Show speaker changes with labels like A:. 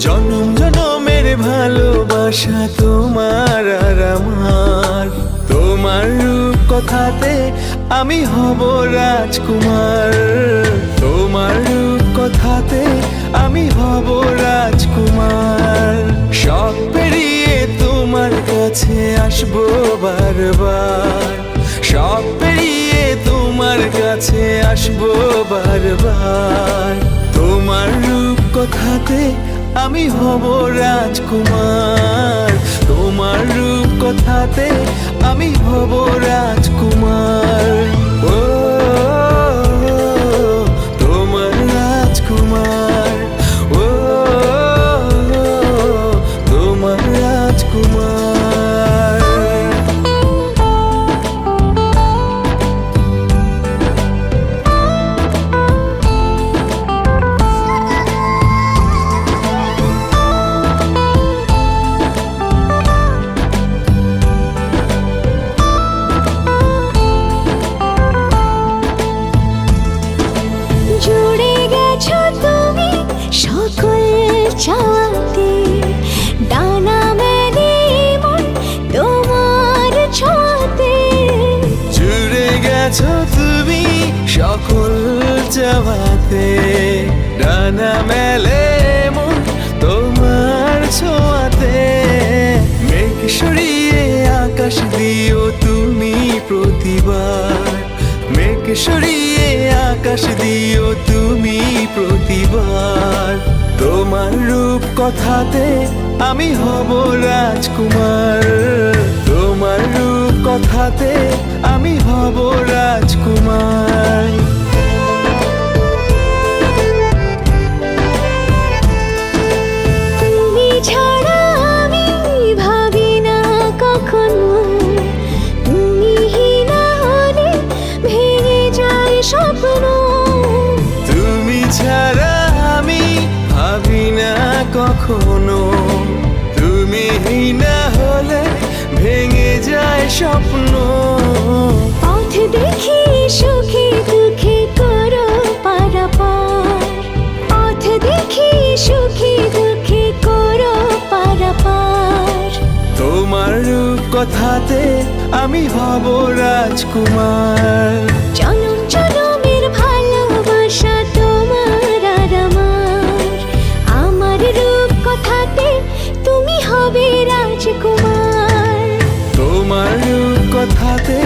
A: জনম জনমের ভালোবাসা তোমার আর আমার। তোমার রূপ কথাতে আমি হব রাজকুমার। তোমার রূপ কথাতে আমি হব রাজকুমার। সব পেরিয়ে তোমার কাছে আসবো বারবার। সব পেরিয়ে তোমার কাছে আসবো বারবার। তোমার রূপ কথাতে আমি হব রাজকুমার। তোমার রূপ কথাতে আমি হব রাজকুমার। ও তোমার রাজকুমার, ও তোমার রাজকুমার।
B: চাওয়াতে ডানা মেলে মন তোমার ছোঁয়াতে।
A: জুড়ে গেছো তুমি সকল চাওয়াতে, ডানা মেলে মন তোমার ছোঁয়াতে। মেঘ সরিয়ে আকাশ দিও তুমি প্রতিবার। মেঘ সরিয়ে আকাশ দিও তুমি প্রতিবার। তোমার রূপ কথাতে আমি হব রাজকুমার। তোমার রূপ কথাতে আমি হব রাজকুমার।
B: তুমি ছাড়া আমি ভাবি না কখনো। তুমি না হলে ভেঙে যায় স্বপ্ন।
A: তুমি ছাড়া আমি ভাবি না কখনো। তুমি না হলে ভেঙে যায় স্বপ্ন।
B: পথ দেখি সুখে দুঃখে করো পারাপার। পথ দেখি সুখে দুঃখে করো পারাপার।
A: তোমার রূপ কথাতে আমি হব রাজকুমার।
B: জনম জনমের ভালোবাসা তোমার আর আমার। আমার রূপ কথাতে তুমি হবে রাজকুমার।
A: তোমার রূপ কথাতে